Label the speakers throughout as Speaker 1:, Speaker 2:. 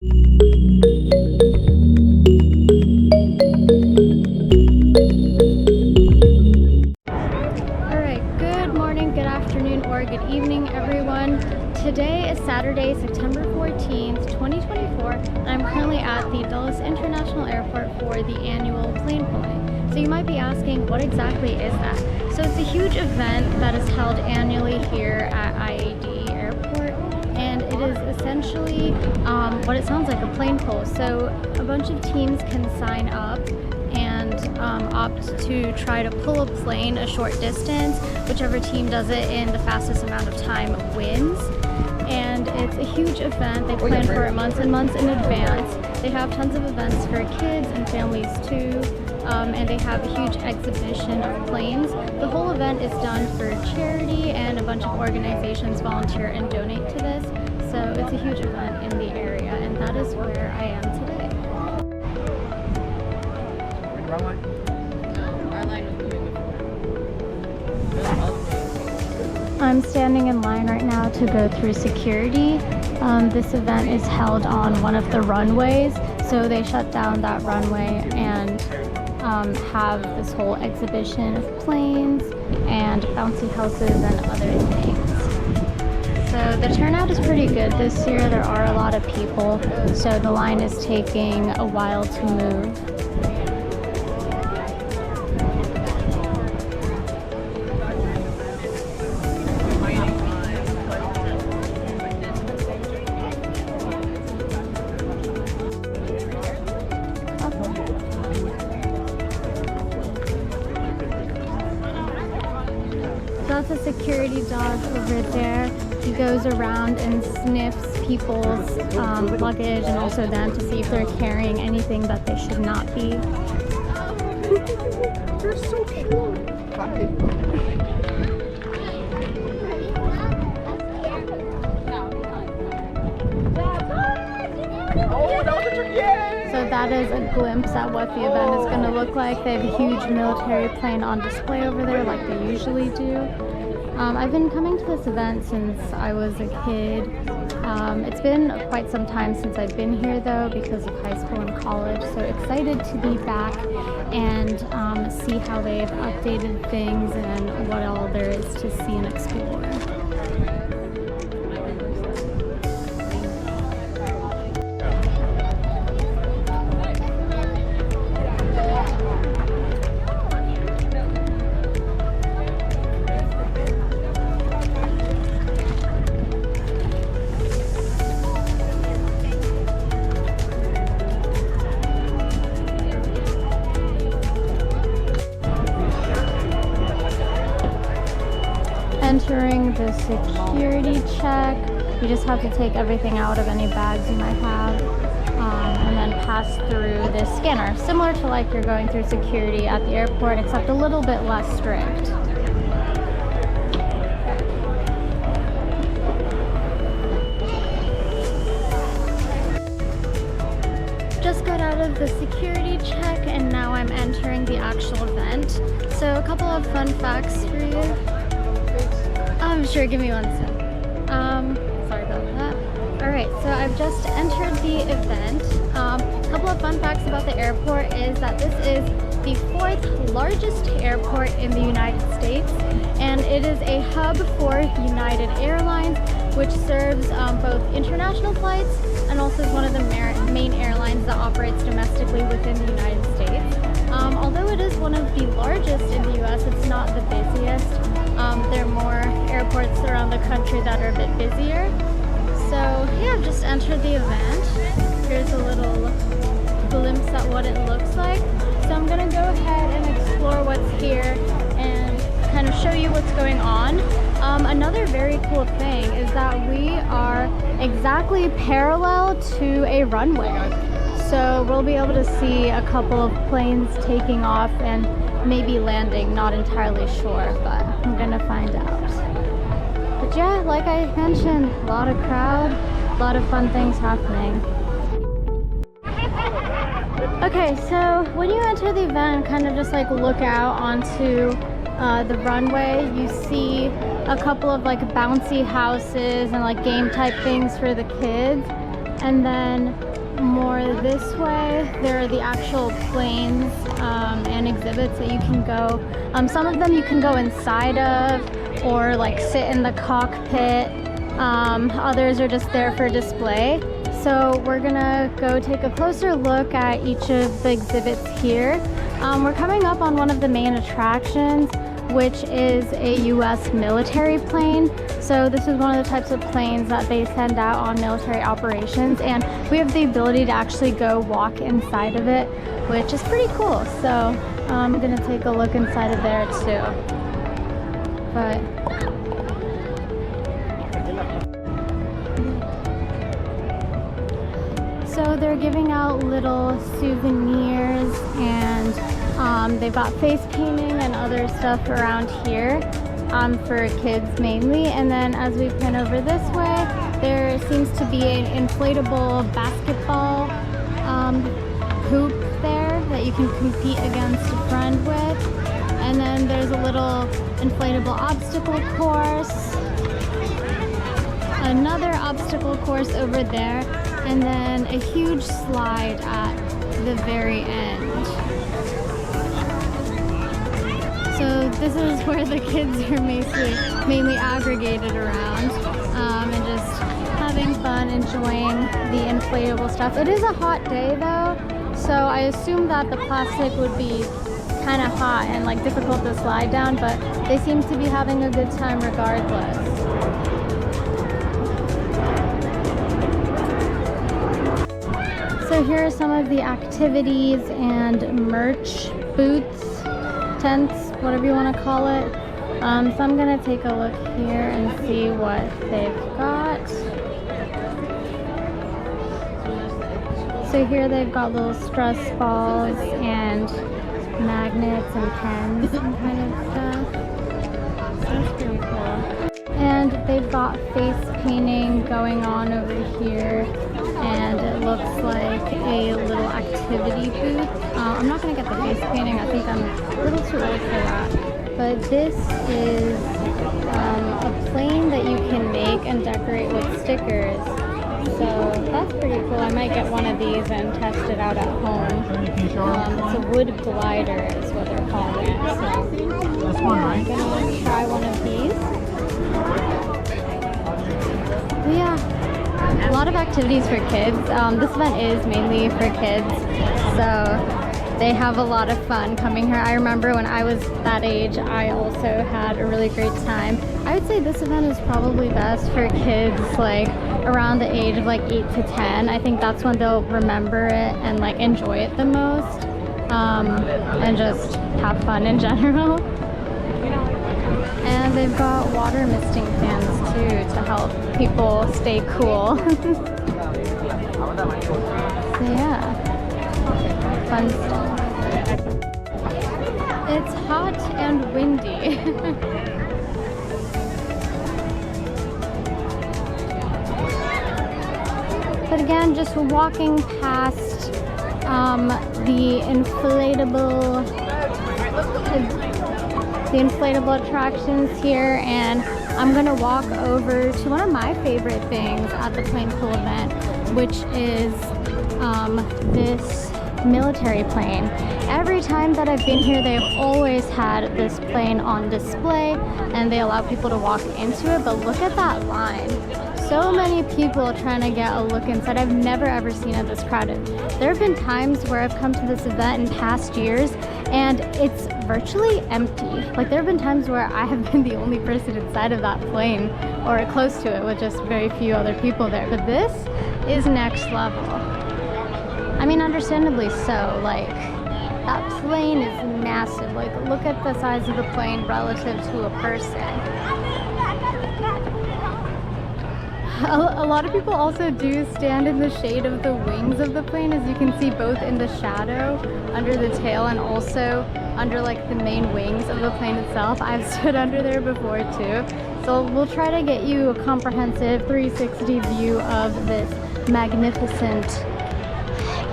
Speaker 1: Good evening, everyone. Today is Saturday, September 14th, 2024, and I'm currently at the Dulles International Airport for the annual plane pulling. So you might be asking, what exactly is that? So it's a huge event that is held annually here at IAD Airport, and it is essentially what it sounds like, a plane pull. So a bunch of teams can sign up and opt to try to pull a plane a short distance. Whichever team does it in the fastest amount of time wins. And it's a huge event. They plan for it months and months in advance. They have tons of events for kids and families too. And they have a huge exhibition of planes. The whole event is done for charity, and a bunch of organizations volunteer and donate to this. So it's a huge event in the area, and that is where I am today. I'm standing in line right now to go through security. This event is held on one of the runways, so they shut down that runway and have this whole exhibition of planes and bouncy houses and other things. So the turnout is pretty good this year. There are a lot of people, so the line is taking a while to move. That's a security dog over there. He goes around and sniffs people's luggage and also them to see if they're carrying anything that they should not be.
Speaker 2: They're so cute.
Speaker 1: So that is a glimpse at what the event is going to look like. They have a huge military plane on display over there like they usually do. I've been coming to this event since I was a kid. It's been quite some time since I've been here though, because of high school and college. So excited to be back and see how they've updated things and what all there is to see and explore. Entering the security check, you just have to take everything out of any bags you might have, and then pass through this scanner, similar to like you're going through security at the airport, except a little bit less strict. Just got out of the security check and now I'm entering the actual event. So a couple of fun facts for you. Sure, give me one sec. Sorry about that. Alright, so I've just entered the event. A couple of fun facts about the airport is that this is the 4th largest airport in the United States, and it is a hub for United Airlines, which serves both international flights and also is one of the main airlines that operates domestically within the United States. Although it is one of the largest in the US, it's not the busiest. There are more airports around the country that are a bit busier. So yeah, I've just entered the event. Here's a little glimpse at what it looks like. So I'm gonna go ahead and explore what's here and kind of show you what's going on. Another very cool thing is that we are exactly parallel to a runway. So we'll be able to see a couple of planes taking off and maybe landing, not entirely sure, but I'm gonna find out. But yeah, like I mentioned, a lot of crowd, a lot of fun things happening. Okay, so when you enter the event, kind of just like look out onto the runway, you see a couple of like bouncy houses and like game type things for the kids. And then more this way, there are the actual planes and exhibits that you can go. Some of them you can go inside of or like sit in the cockpit. Others are just there for display. So we're gonna go take a closer look at each of the exhibits here. We're coming up on one of the main attractions, which is a US military plane. So this is one of the types of planes that they send out on military operations, and we have the ability to actually go walk inside of it, which is pretty cool. So I'm gonna take a look inside of there too. But so they're giving out little souvenirs, and they've got face painting and other stuff around here for kids mainly. And then as we pan over this way, there seems to be an inflatable basketball hoop there that you can compete against a friend with. And then there's a little inflatable obstacle course, another obstacle course over there, and then a huge slide at the very end. So this is where the kids are mainly aggregated around and just having fun, enjoying the inflatable stuff. It is a hot day though, so I assume that the plastic would be kind of hot and like difficult to slide down, but they seem to be having a good time regardless. So here are some of the activities and merch, booths, tents, whatever you want to call it. So I'm gonna take a look here and see what they've got. So here they've got little stress balls and magnets and pens and kind of stuff. That's pretty cool. And they've got face painting going on over here, and it looks like a little activity booth. I'm not going to get the face painting, I think I'm a little too old for that. But this is a plane that you can make and decorate with stickers. So that's pretty cool. I might get one of these and test it out at home. It's a wood glider is what they're calling it. So yeah, I'm going to try one of these. But yeah, a lot of activities for kids. This event is mainly for kids, so they have a lot of fun coming here. I remember when I was that age, I also had a really great time. I would say this event is probably best for kids like around the age of like 8 to 10. I think that's when they'll remember it and like enjoy it the most, and just have fun in general. And they've got water misting fans too to help people stay cool. So yeah, fun stuff. It's hot and windy. But again, just walking past the inflatable attractions here, and I'm gonna walk over to one of my favorite things at the Plane Cool event, which is this military plane. Every time that I've been here, they've always had this plane on display and they allow people to walk into it, but look at that line. So many people trying to get a look inside. I've never ever seen it this crowded. There have been times where I've come to this event in past years and it's virtually empty. Like there have been times where I have been the only person inside of that plane or close to it with just very few other people there. But this is next level. I mean, understandably so. Like that plane is massive. Like look at the size of the plane relative to a person. A lot of people also do stand in the shade of the wings of the plane, as you can see, both in the shadow under the tail and also under like the main wings of the plane itself. I've stood under there before too. So we'll try to get you a comprehensive 360 view of this magnificent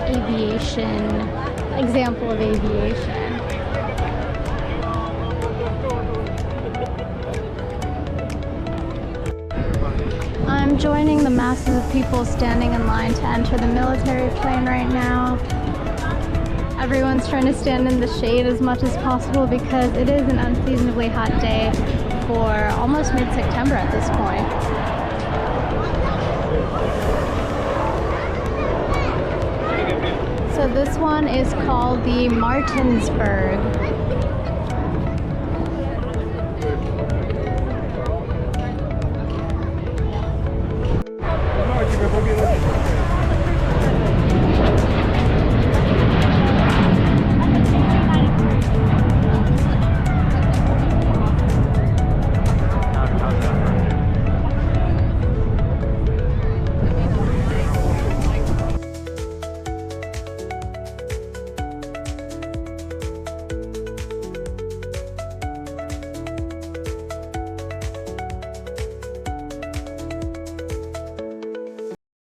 Speaker 1: aviation, example of aviation. I'm I'm joining the masses of people standing in line to enter the military plane right now. Everyone's trying to stand in the shade as much as possible because it is an unseasonably hot day for almost mid-September at this point. So this one is called the Martinsburg.